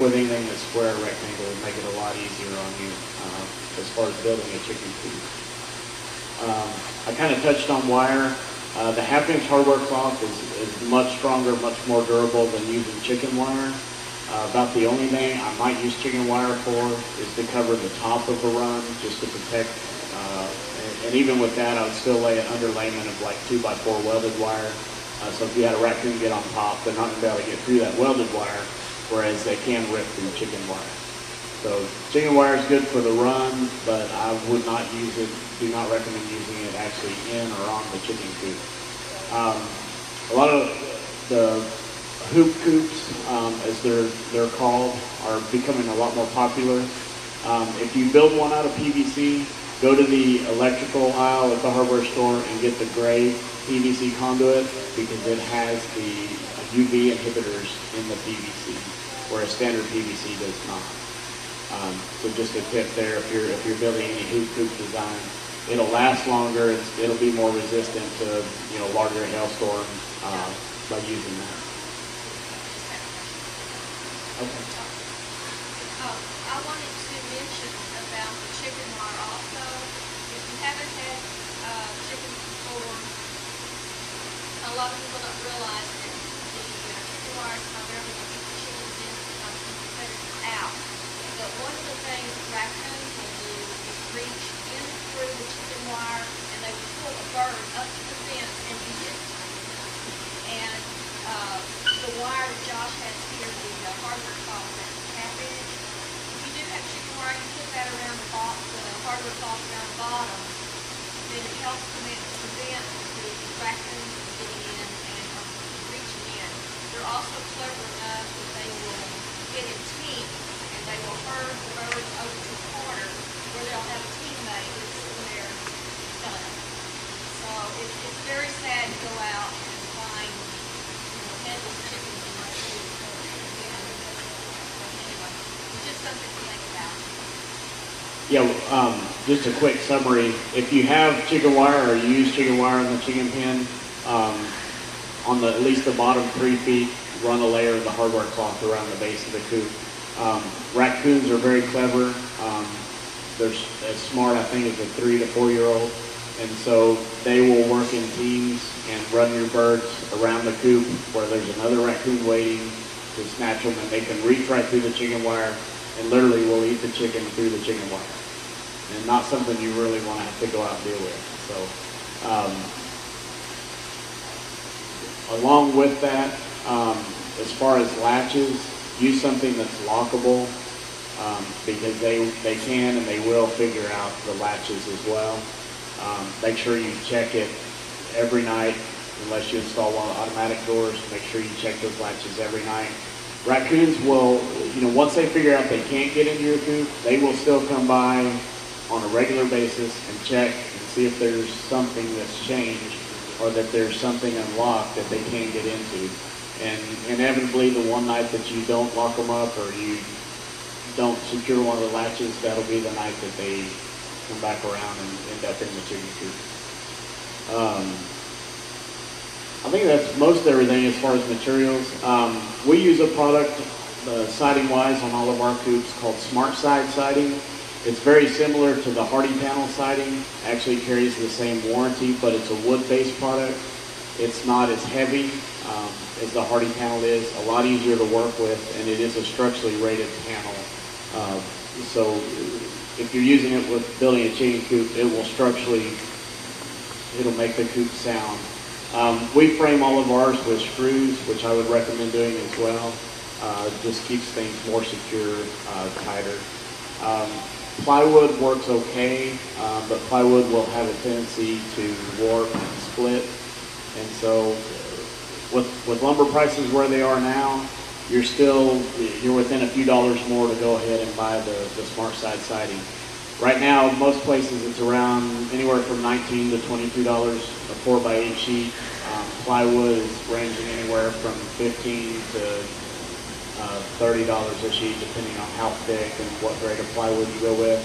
with anything that's square or rectangle would make it a lot easier on you as far as building a chicken coop. I kind of touched on wire. The half-inch hardware cloth is much stronger, much more durable than using chicken wire. About the only thing I might use chicken wire for is to cover the top of a run, just to protect. And even with that, I would still lay an underlayment of like 2x4 welded wire. So if you had a raccoon get on top, they're not going to be able to get through that welded wire, whereas they can rip through chicken wire. So chicken wire is good for the run, but I would not use it, do not recommend using it actually in or on the chicken coop. A lot of the hoop coops, as they're called, are becoming a lot more popular. If you build one out of PVC, go to the electrical aisle at the hardware store and get the gray PVC conduit, because it has the UV inhibitors in the PVC, whereas standard PVC does not. So just a tip there, if you're building any hoop coop design, it'll last longer. It'll be more resistant to larger hailstorms by using that. Okay. I wanted to mention about the chicken wire also. If you haven't had chicken before, a lot of people don't realize that the chicken wire is primarily to keep the chickens in, not to keep the predators out. But one of the things raccoons will do is reach in through the chicken wire and they will pull a bird up to the fence and eat it. And the wire that Josh has here, the hardware cloth, that's half-inch. If you do have chicken wire, you put that around the hardware cloth around the bottom, then it helps prevent the raccoons from getting in and reaching in. They're also clever enough that they will get in teams and they will herd the birds over to the corner where they'll have a teammate that's sitting there stunning. So it's very sad to go out and find headless chickens in my food. Anyway, it's just something to think about. Yeah, just a quick summary. If you have chicken wire or you use chicken wire in the chicken pen, on at least the bottom 3 feet, run a layer of the hardware cloth around the base of the coop. Raccoons are very clever. They're as smart, I think, as a 3 to 4 year old. And so they will work in teams and run your birds around the coop where there's another raccoon waiting to snatch them, and they can reach right through the chicken wire and literally will eat the chicken through the chicken wire. And not something you really want to have to go out and deal with. So, along with that, as far as latches, use something that's lockable, because they can and they will figure out the latches as well. Make sure you check it every night, unless you install one of the automatic doors. Make sure you check those latches every night. Raccoons will, once they figure out they can't get into your coop, they will still come by on a regular basis and check and see if there's something that's changed or that there's something unlocked that they can't get into. And inevitably, the one night that you don't lock them up or you don't secure one of the latches, that'll be the night that they come back around and end up in the chicken coop. I think that's most everything as far as materials. We use a product, siding-wise, on all of our coops called Smart Side siding. It's very similar to the Hardy panel siding. Actually carries the same warranty, but it's a wood-based product. It's not as heavy as the Hardy panel is. A lot easier to work with, and it is a structurally rated panel. So if you're using it with building a chicken coop, it'll make the coop sound. We frame all of ours with screws, which I would recommend doing as well. Just keeps things more secure, tighter. Plywood works okay, but plywood will have a tendency to warp and split. And so with lumber prices where they are now, you're within a few dollars more to go ahead and buy the Smart Side siding. Right now, most places it's around anywhere from $19 to $22 a 4x8 sheet. Plywood is ranging anywhere from $15 to $30 a sheet, depending on how thick and what grade of plywood you go with.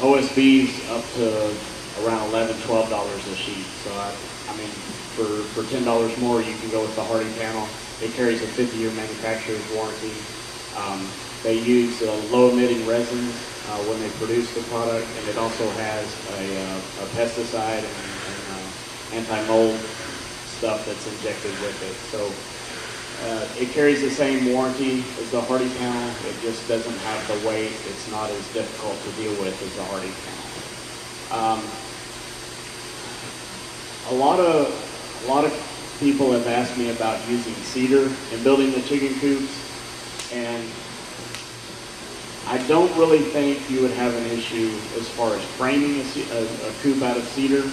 OSB's up to around $11, $12 a sheet. So I mean, for $10 more, you can go with the Hardy panel. It carries a 50-year manufacturer's warranty. They use low emitting resins when they produce the product, and it also has a pesticide and anti-mold stuff that's injected with it. So it carries the same warranty as the Hardy panel. It just doesn't have the weight. It's not as difficult to deal with as the Hardy panel. A lot of people have asked me about using cedar in building the chicken coops, and I don't really think you would have an issue as far as framing a coop out of cedar.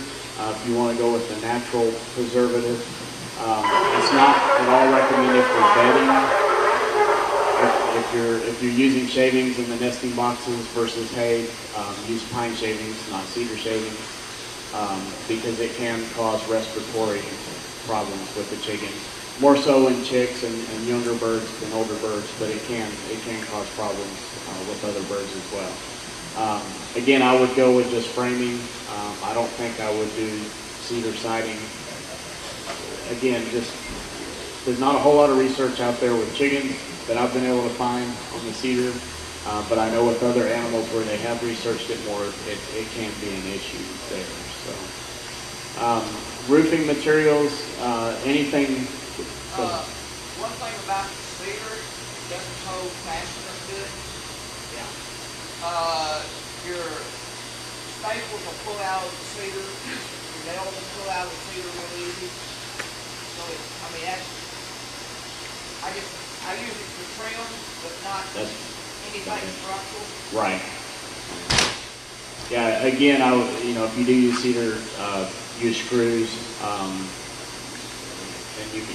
If you want to go with the natural preservative, it's not at all recommended for bedding. If you're using shavings in the nesting boxes versus hay, use pine shavings, not cedar shavings, because it can cause respiratory problems with the chickens. More so in chicks and younger birds than older birds, but it can cause problems with other birds as well. Again, I would go with just framing. I don't think I would do cedar siding. Again, there's not a whole lot of research out there with chickens that I've been able to find on the cedar, but I know with other animals where they have researched it more, it can be an issue there. So, roofing materials, anything. One thing about the cedar, it doesn't hold fasteners good. Your staples will pull out of the cedar, your nails will pull out of the cedar real easy. So I use it for trim, but not anything structural. Right. Yeah. Again, if you do use cedar, use screws,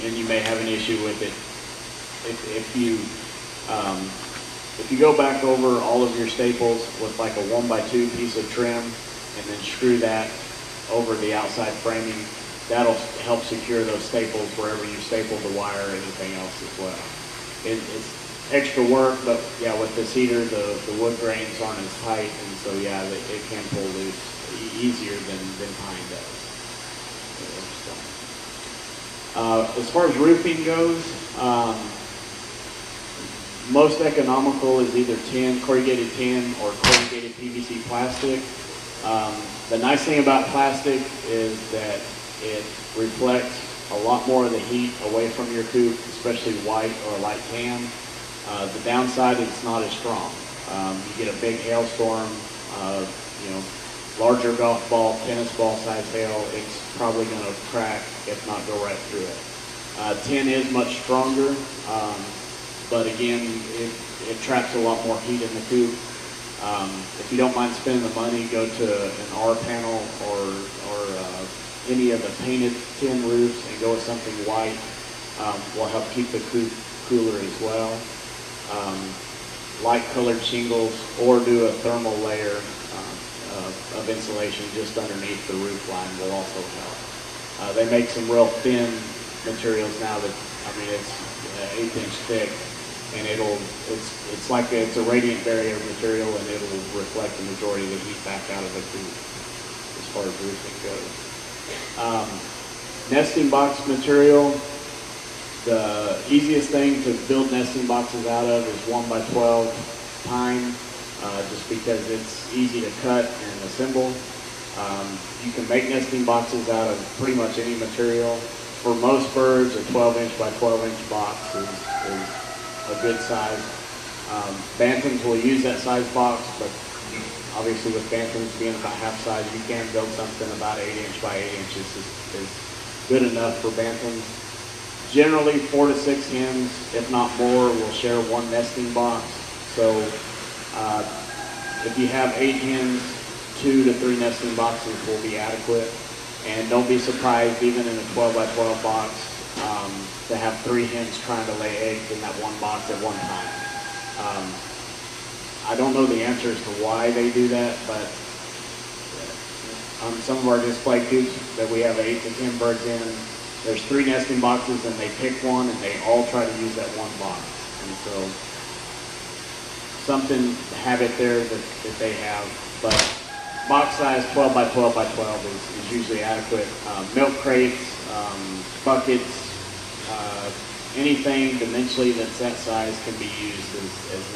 and you may have an issue with it. If you go back over all of your staples with like a 1x2 piece of trim, and then screw that over the outside framing, that'll help secure those staples wherever you staple the wire or anything else as well. It's extra work, but yeah, with the cedar, the wood grains aren't as tight, and so yeah, it can pull loose easier than pine does. As far as roofing goes, most economical is either corrugated tin or corrugated PVC plastic. The nice thing about plastic is that it reflects a lot more of the heat away from your coop, especially white or light tan. The downside is it's not as strong. You get a big hailstorm, larger golf ball, tennis ball size hail, it's probably going to crack, if not go right through it. Tin is much stronger, but again, it traps a lot more heat in the coop. If you don't mind spending the money, go to an R panel or any of the painted tin roofs and go with something white. Will help keep the coop cooler as well. Light colored shingles, or do a thermal layer of insulation just underneath the roof line will also help. They make some real thin materials now that, it's 1/8 inch thick, and it's like it's a radiant barrier material, and it'll reflect the majority of the heat back out of the coop as far as roofing goes. Nesting box material, the easiest thing to build nesting boxes out of is 1x12 pine, just because it's easy to cut and assemble. You can make nesting boxes out of pretty much any material. For most birds, a 12-inch by 12-inch box is a good size. Bantams will use that size box, but obviously with bantams being about half size, you can build something about 8-inch by 8 inches is good enough for bantams. Generally, 4 to 6 hens, if not more, will share one nesting box. So if you have 8 hens, 2 to 3 nesting boxes will be adequate. And don't be surprised, even in a 12 by 12 box, to have 3 hens trying to lay eggs in that one box at one time. I don't know the answer as to why they do that, but on some of our display coops that we have 8 to 10 birds in, there's 3 nesting boxes, and they pick one, and they all try to use that one box. And so something habit there that they have, but box size 12 by 12 by 12 is usually adequate. Milk crates, buckets, anything dimensionally that's that size can be used as necessary.